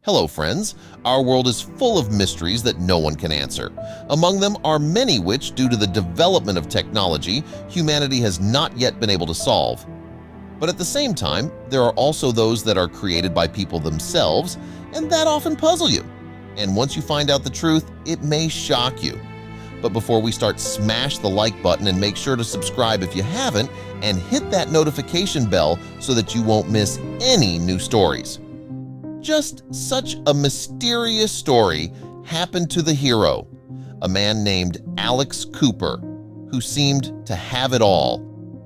Hello friends, our world is full of mysteries that no one can answer. Among them are many which, due to the development of technology, humanity has not yet been able to solve. But at the same time, there are also those that are created by people themselves, and that often puzzle you. And once you find out the truth, it may shock you. But before we start, smash the like button and make sure to subscribe if you haven't, and hit that notification bell so that you won't miss any new stories. Just such a mysterious story happened to the hero, a man named Alex Cooper, who seemed to have it all.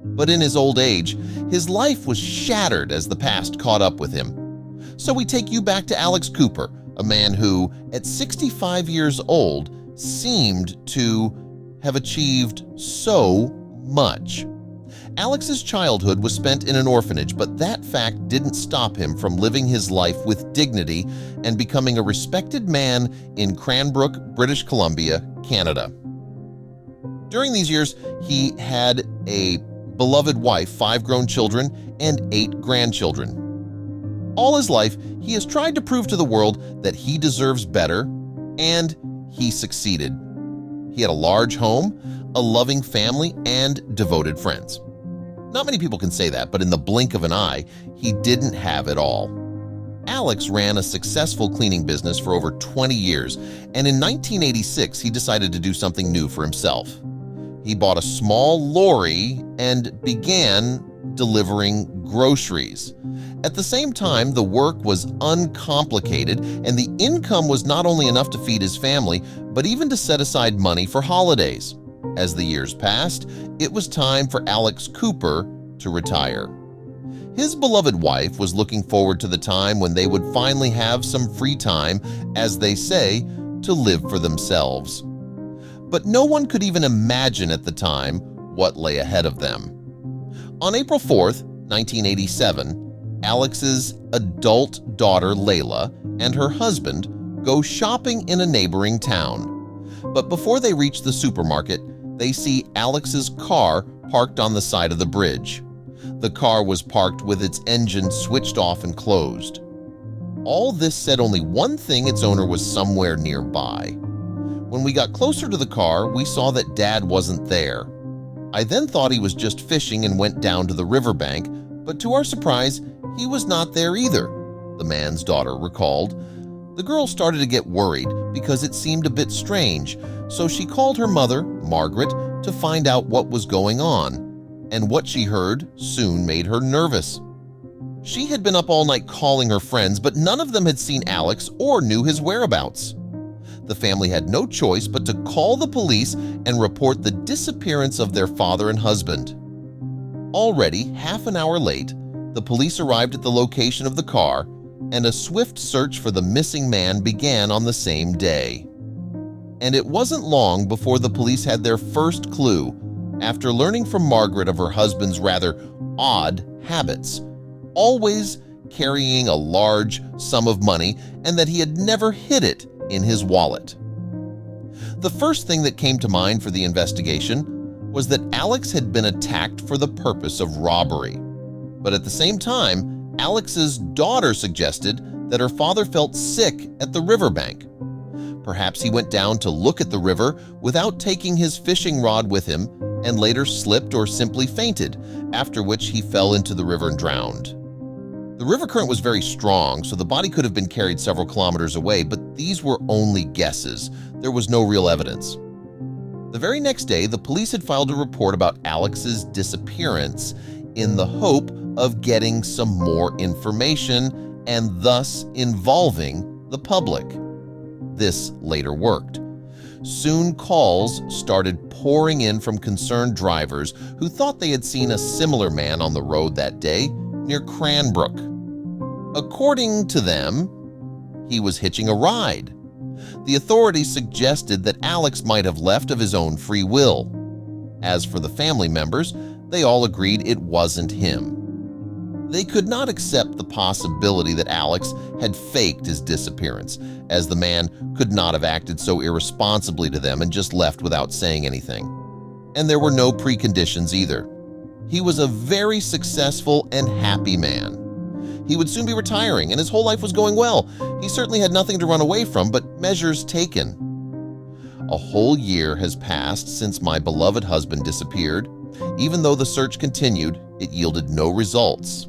But in his old age, his life was shattered as the past caught up with him. So we take you back to Alex Cooper, a man who, at 65 years old, seemed to have achieved so much. Alex's childhood was spent in an orphanage, but that fact didn't stop him from living his life with dignity and becoming a respected man in Cranbrook, British Columbia, Canada. During these years, he had a beloved wife, 5 grown children, and 8 grandchildren. All his life, he has tried to prove to the world that he deserves better, and he succeeded. He had a large home, a loving family, and devoted friends. Not many people can say that, but in the blink of an eye, he didn't have it all. Alex ran a successful cleaning business for over 20 years, and in 1986 he decided to do something new for himself. He bought a small lorry and began delivering groceries. At the same time, the work was uncomplicated, and the income was not only enough to feed his family, but even to set aside money for holidays. As the years passed, it was time for Alex Cooper to retire. His beloved wife was looking forward to the time when they would finally have some free time, as they say, to live for themselves. But no one could even imagine at the time what lay ahead of them. On April 4th, 1987, Alex's adult daughter Layla and her husband go shopping in a neighboring town. But before they reach the supermarket, they see Alex's car parked on the side of the bridge. The car was parked with its engine switched off and closed. All this said only one thing: its owner was somewhere nearby. When we got closer to the car, we saw that Dad wasn't there. I then thought he was just fishing and went down to the riverbank, but to our surprise, he was not there either, the man's daughter recalled. The girl started to get worried because it seemed a bit strange, so she called her mother, Margaret, to find out what was going on, and what she heard soon made her nervous. She had been up all night calling her friends, but none of them had seen Alex or knew his whereabouts. The family had no choice but to call the police and report the disappearance of their father and husband. Already half an hour late, the police arrived at the location of the car, and a swift search for the missing man began on the same day. And it wasn't long before the police had their first clue, after learning from Margaret of her husband's rather odd habits, always carrying a large sum of money, and that he had never hid it in his wallet. The first thing that came to mind for the investigation was that Alex had been attacked for the purpose of robbery. But at the same time, Alex's daughter suggested that her father felt sick at the riverbank. Perhaps he went down to look at the river without taking his fishing rod with him and later slipped or simply fainted, after which he fell into the river and drowned. The river current was very strong, so the body could have been carried several kilometers away, but these were only guesses. There was no real evidence. The very next day, the police had filed a report about Alex's disappearance in the hope of getting some more information and thus involving the public. This later worked. Soon calls started pouring in from concerned drivers who thought they had seen a similar man on the road that day near Cranbrook. According to them, he was hitching a ride. The authorities suggested that Alex might have left of his own free will. As for the family members, they all agreed it wasn't him. They could not accept the possibility that Alex had faked his disappearance, as the man could not have acted so irresponsibly to them and just left without saying anything. And there were no preconditions either. He was a very successful and happy man. He would soon be retiring and his whole life was going well. He certainly had nothing to run away from but measures taken. A whole year has passed since my beloved husband disappeared. Even though the search continued, it yielded no results.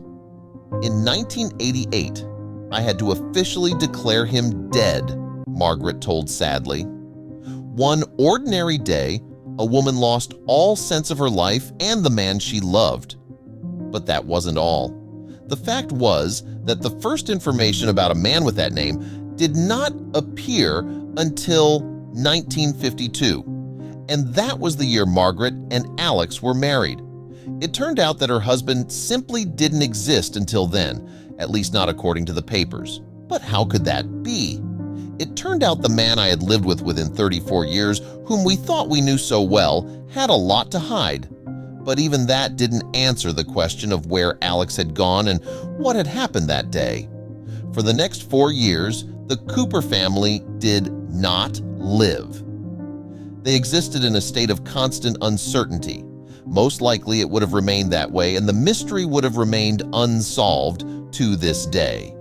In 1988, I had to officially declare him dead, Margaret told sadly. One ordinary day, a woman lost all sense of her life and the man she loved. But that wasn't all. The fact was that the first information about a man with that name did not appear until 1952, and that was the year Margaret and Alex were married. It turned out that her husband simply didn't exist until then, at least not according to the papers. But how could that be? It turned out the man I had lived with within 34 years, whom we thought we knew so well, had a lot to hide. But even that didn't answer the question of where Alex had gone and what had happened that day. For the next 4 years, the Cooper family did not live. They existed in a state of constant uncertainty. Most likely it would have remained that way and the mystery would have remained unsolved to this day.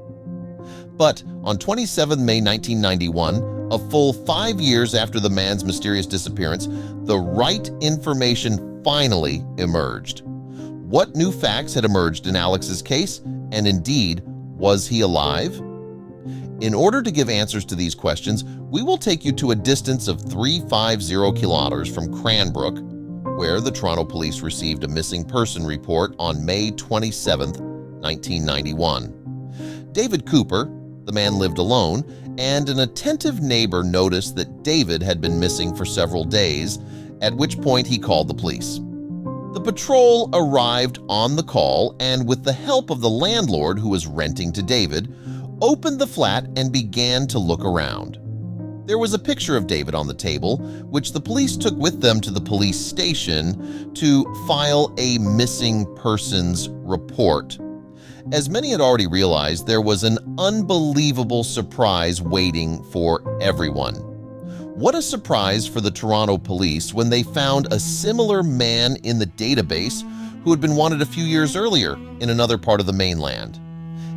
But on 27 May 1991, a full 5 years after the man's mysterious disappearance, the right information finally emerged. What new facts had emerged in Alex's case, and indeed, was he alive? In order to give answers to these questions, we will take you to a distance of 350 kilometers from Cranbrook, where the Toronto Police received a missing person report on May 27, 1991. David Cooper, the man, lived alone, and an attentive neighbor noticed that David had been missing for several days, at which point he called the police. The patrol arrived on the call and, with the help of the landlord who was renting to David, opened the flat and began to look around. There was a picture of David on the table, which the police took with them to the police station to file a missing persons report. As many had already realized, there was an unbelievable surprise waiting for everyone. What a surprise for the Toronto police when they found a similar man in the database who had been wanted a few years earlier in another part of the mainland.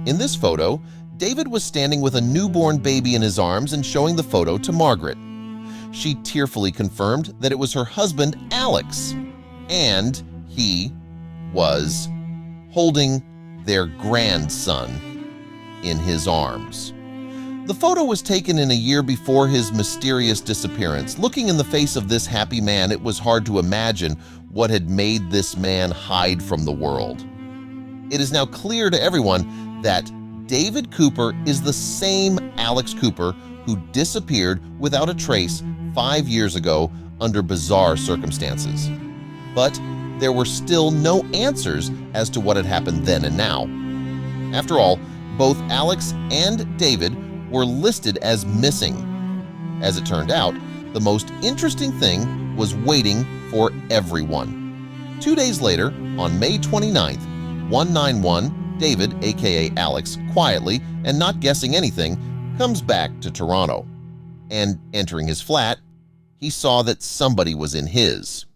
In this photo, David was standing with a newborn baby in his arms and showing the photo to Margaret. She tearfully confirmed that it was her husband, Alex, and he was holding their grandson in his arms. The photo was taken in a year before his mysterious disappearance. Looking in the face of this happy man, it was hard to imagine what had made this man hide from the world. It is now clear to everyone that David Cooper is the same Alex Cooper who disappeared without a trace 5 years ago under bizarre circumstances. But there were still no answers as to what had happened then and now. After all, both Alex and David were listed as missing. As it turned out, the most interesting thing was waiting for everyone. 2 days later, on May 29th, 191, David, aka Alex, quietly and not guessing anything, comes back to Toronto. And entering his flat, he saw that somebody was in his.